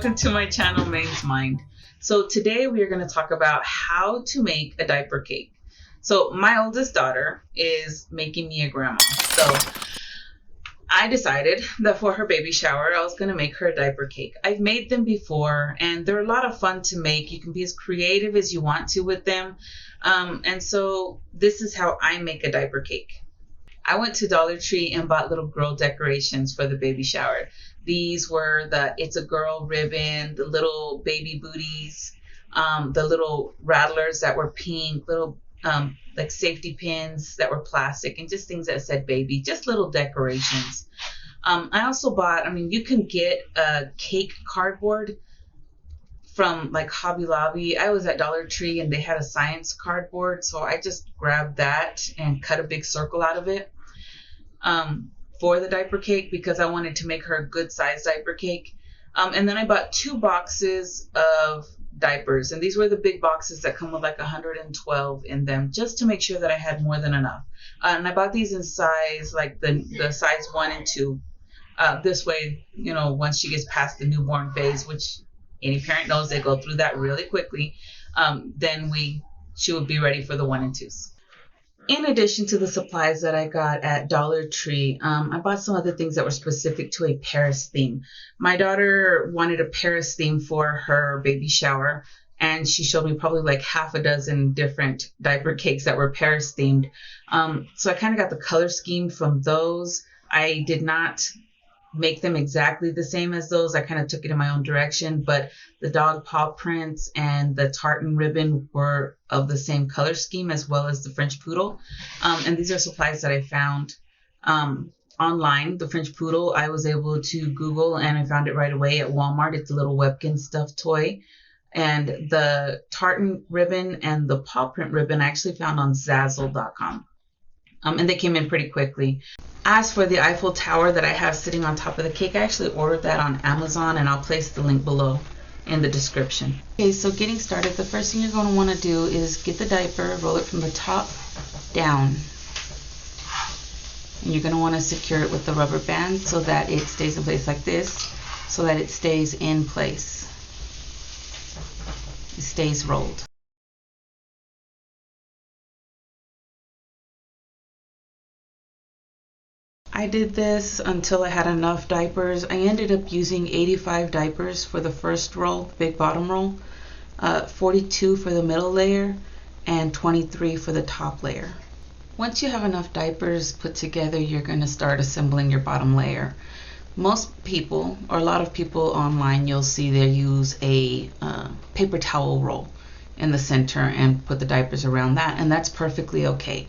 welcome to my channel, Maine's Mind. So today we are going to talk about how to make a diaper cake. So my oldest daughter is making me a grandma. So I decided that for her baby shower, I was going to make her a diaper cake. I've made them before and they're a lot of fun to make. You can be as creative as you want to with them. And so this is how I make a diaper cake. I went to Dollar Tree and bought little girl decorations for the baby shower. These were the It's a Girl ribbon, the little baby booties, the little rattlers that were pink, little like safety pins that were plastic, and just things that said baby, just little decorations. I also bought, you can get a cake cardboard from like Hobby Lobby. I was at Dollar Tree and they had a science cardboard, so I just grabbed that and cut a big circle out of it for the diaper cake because I wanted to make her a good size diaper cake. And then I bought 2 boxes of diapers, and these were the big boxes that come with like 112 in them, just to make sure that I had more than enough. And I bought these in size like the size 1 and 2. This way, once she gets past the newborn phase, which any parent knows they go through that really quickly, then she would be ready for the 1 and 2s. In addition to the supplies that I got at Dollar Tree, I bought some other things that were specific to a Paris theme. My daughter wanted a Paris theme for her baby shower, and she showed me probably like half a dozen different diaper cakes that were Paris themed. So I kind of got the color scheme from those. I did not make them exactly the same as those. I kind of took it in my own direction, but the dog paw prints and the tartan ribbon were of the same color scheme, as well as the French poodle. And these are supplies that I found online. The French poodle, I was able to Google and I found it right away at Walmart. It's a little Webkinz stuffed toy. And the tartan ribbon and the paw print ribbon I actually found on Zazzle.com. And they came in pretty quickly. As for the Eiffel Tower that I have sitting on top of the cake, I actually ordered that on Amazon, and I'll place the link below in the description. Okay, so getting started, the first thing you're going to want to do is get the diaper, roll it from the top down. And you're going to want to secure it with the rubber band so that it stays in place like this, so that it stays in place. It stays rolled. I did this until I had enough diapers. I ended up using 85 diapers for the first roll, the big bottom roll, 42 for the middle layer, and 23 for the top layer. Once you have enough diapers put together, you're going to start assembling your bottom layer. Most people, or a lot of people online, you'll see they use a paper towel roll in the center and put the diapers around that, and that's perfectly okay.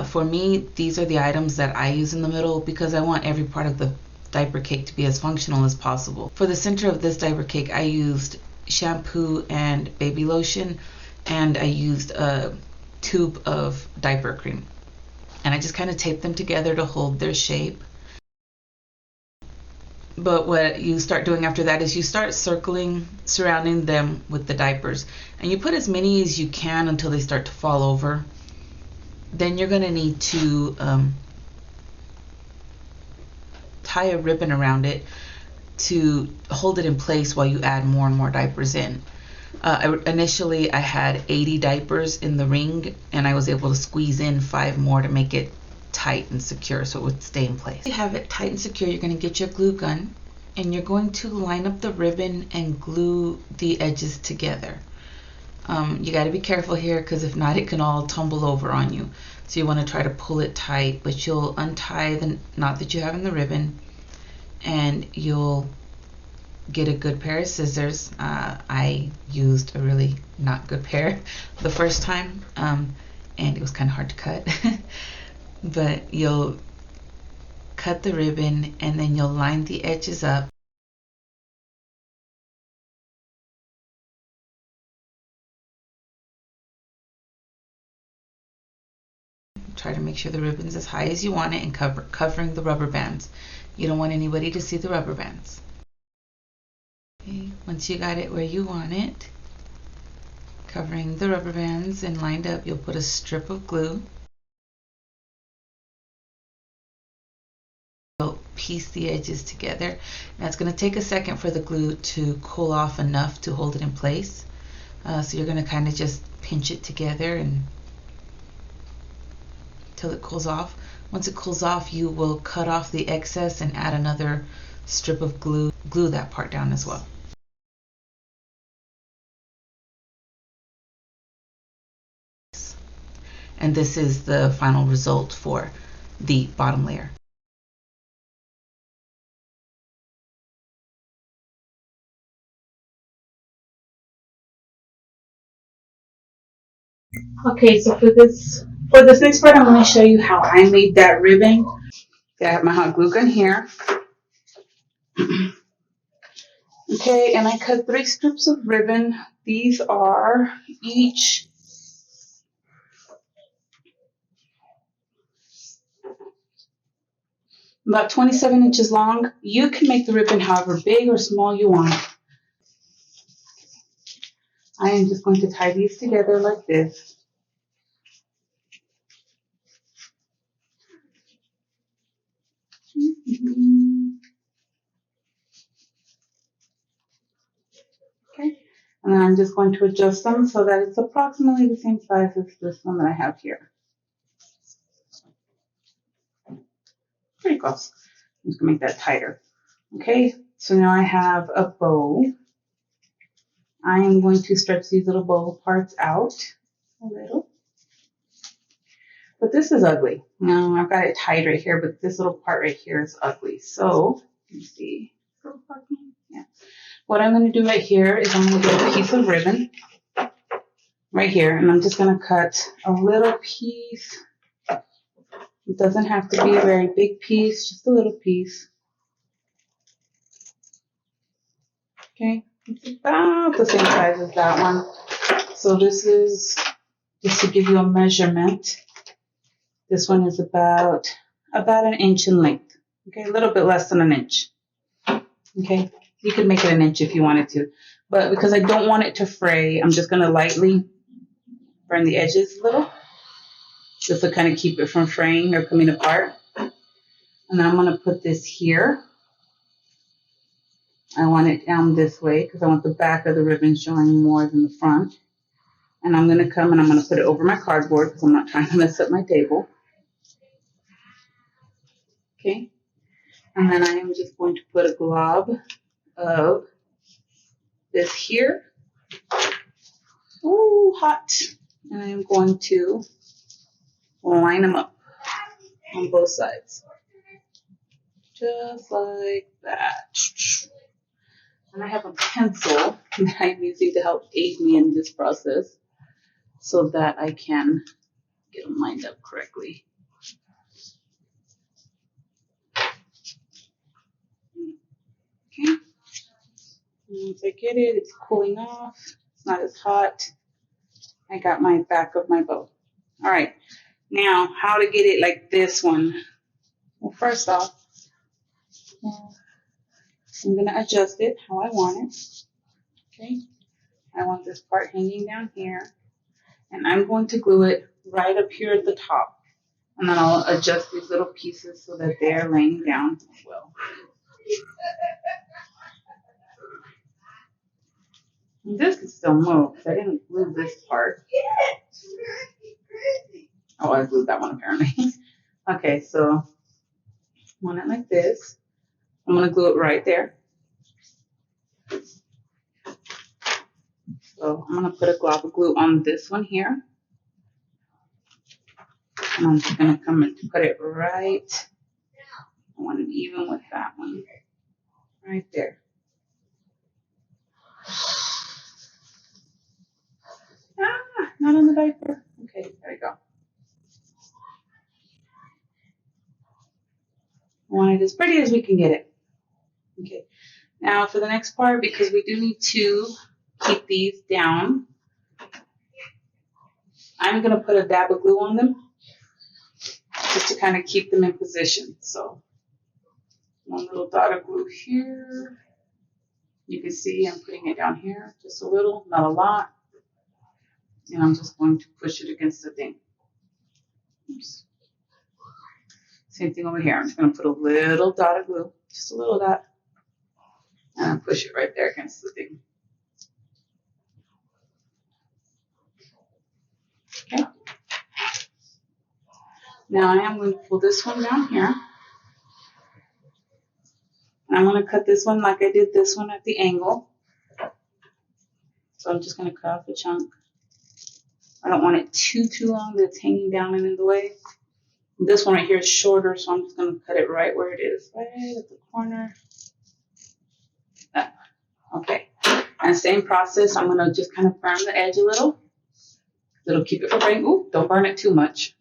For me, these are the items that I use in the middle because I want every part of the diaper cake to be as functional as possible. For the center of this diaper cake, I used shampoo and baby lotion, and I used a tube of diaper cream. And I just kind of taped them together to hold their shape. But what you start doing after that is you start surrounding them with the diapers. And you put as many as you can until they start to fall over. Then you're going to need to tie a ribbon around it to hold it in place while you add more and more diapers in. Initially, I had 80 diapers in the ring, and I was able to squeeze in 5 more to make it tight and secure so it would stay in place. Once you have it tight and secure, you're going to get your glue gun, and you're going to line up the ribbon and glue the edges together. You got to be careful here because if not, it can all tumble over on you. So you want to try to pull it tight, but you'll untie the knot that you have in the ribbon, and you'll get a good pair of scissors. I used a really not good pair the first time, and it was kind of hard to cut. But you'll cut the ribbon, and then you'll line the edges up. Try to make sure the ribbon's as high as you want it and covering the rubber bands. You don't want anybody to see the rubber bands. Okay, once you got it where you want it, covering the rubber bands and lined up, you'll put a strip of glue. piece the edges together. Now it's going to take a second for the glue to cool off enough to hold it in place. So you're going to kind of just pinch it together and till it cools off. Once it cools off, you will cut off the excess and add another strip of glue. Glue that part down as well. And this is the final result for the bottom layer. Okay, so for this next part, I'm going to show you how I made that ribbon. I have my hot glue gun here. Okay, and I cut 3 strips of ribbon. These are each about 27 inches long. You can make the ribbon however big or small you want. I am just going to tie these together like this. Okay, and then I'm just going to adjust them so that it's approximately the same size as this one that I have here. Pretty close. I'm just going to make that tighter. Okay, so now I have a bow. I am going to stretch these little bow parts out a little. But this is ugly. Now I've got it tied right here, but this little part right here is ugly. So, let me see. Yeah. What I'm going to do right here is I'm going to get a piece of ribbon right here, and I'm just going to cut a little piece. It doesn't have to be a very big piece, just a little piece. Okay, it's about the same size as that one. So this is just to give you a measurement. This one is about an inch in length. Okay, a little bit less than an inch. Okay, you could make it an inch if you wanted to. But because I don't want it to fray, I'm just going to lightly burn the edges a little, just to kind of keep it from fraying or coming apart. And I'm going to put this here. I want it down this way because I want the back of the ribbon showing more than the front. And I'm going to come and I'm going to put it over my cardboard because I'm not trying to mess up my table. Okay. And then I am just going to put a glob of this here. Ooh, hot. And I'm going to line them up on both sides. Just like that. And I have a pencil that I'm using to help aid me in this process so that I can get them lined up correctly. Okay. Once I get it, it's cooling off. It's not as hot. I got my back of my bow. All right. Now, how to get it like this one? Well, first off, I'm going to adjust it how I want it. Okay. I want this part hanging down here. And I'm going to glue it right up here at the top. And then I'll adjust these little pieces so that they're laying down as well. And this can still move because I didn't glue this part. Oh, I glued that one apparently. Okay, so I want it like this. I'm going to glue it right there. So I'm going to put a glob of glue on this one here. And I'm just going to come and put it right. I want it even with that one. Right there. Ah, not on the diaper. Okay, there we go. I want it as pretty as we can get it. Okay. Now for the next part, because we do need to keep these down, I'm going to put a dab of glue on them just to kind of keep them in position. So one little dot of glue here. You can see I'm putting it down here, just a little, not a lot. And I'm just going to push it against the thing. Oops. Same thing over here. I'm just going to put a little dot of glue, just a little dot, and push it right there against the thing. Okay. Now I am going to pull this one down here. And I'm going to cut this one like I did this one at the angle. So I'm just going to cut off a chunk. I don't want it too long that it's hanging down and in the way. This one right here is shorter, so I'm just going to cut it right where it is, right at the corner. Okay. And same process, I'm going to just kind of firm the edge a little. It'll keep it from burning. Ooh, don't burn it too much.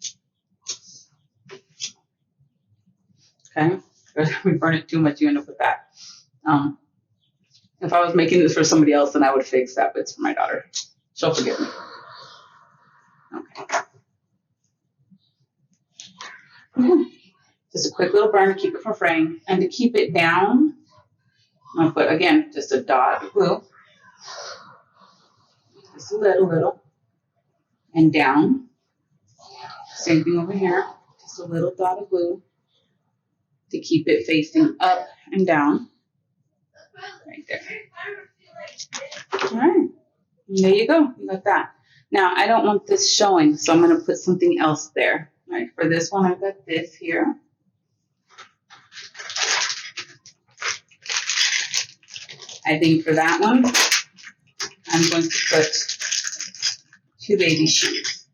Okay. If we burn it too much, you end up with that. If I was making this for somebody else, then I would fix that, but it's for my daughter. She'll forgive me. Okay. Just a quick little burn to keep it from fraying. And to keep it down, I'm going to put, again, just a dot of glue. Just a little. And down. Same thing over here. Just a little dot of glue to keep it facing up and down. Right there. All right. And there you go. You got that. Now, I don't want this showing, so I'm going to put something else there. All right. For this one, I've got this here. I think for that one, I'm going to put 2 baby shoes.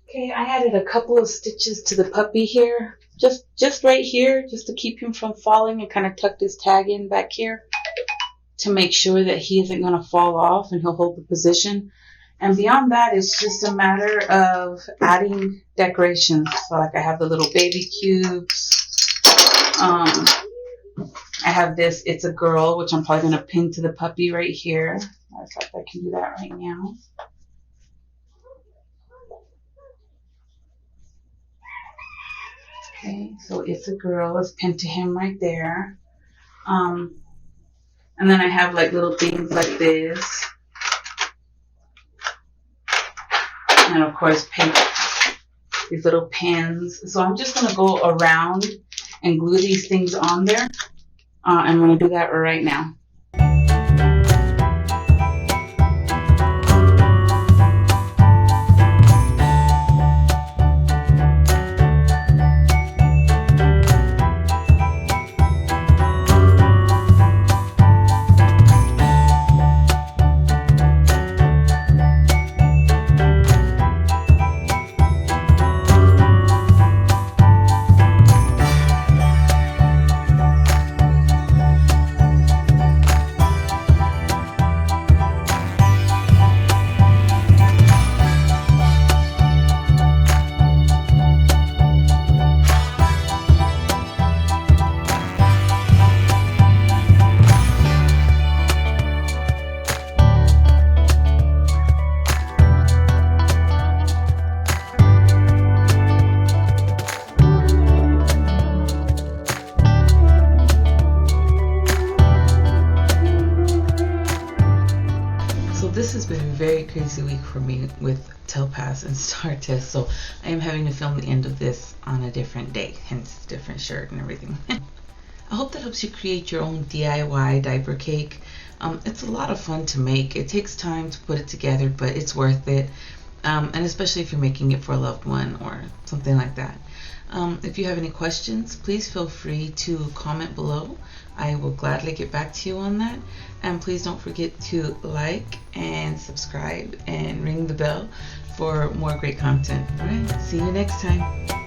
Okay, I added a couple of stitches to the puppy here. Just right here, just to keep him from falling. I kind of tucked his tag in back here to make sure that he isn't going to fall off and he'll hold the position. And beyond that, it's just a matter of adding decorations. So like I have the little baby cubes. I have this, it's a girl, which I'm probably going to pin to the puppy right here. I thought I can do that right now. Okay, so it's a girl, it's pinned to him right there. And then I have like little things like this. And of course, these little pins. So I'm just going to go around and glue these things on there. I'm going to do that right now. This has been a very crazy week for me with Telepass and Star Test, so I am having to film the end of this on a different day, hence different shirt and everything. I hope that helps you create your own DIY diaper cake. It's a lot of fun to make. It takes time to put it together, but it's worth it, and especially if you're making it for a loved one or something like that. If you have any questions, please feel free to comment below. I will gladly get back to you on that. And please don't forget to like and subscribe and ring the bell for more great content. All right, see you next time.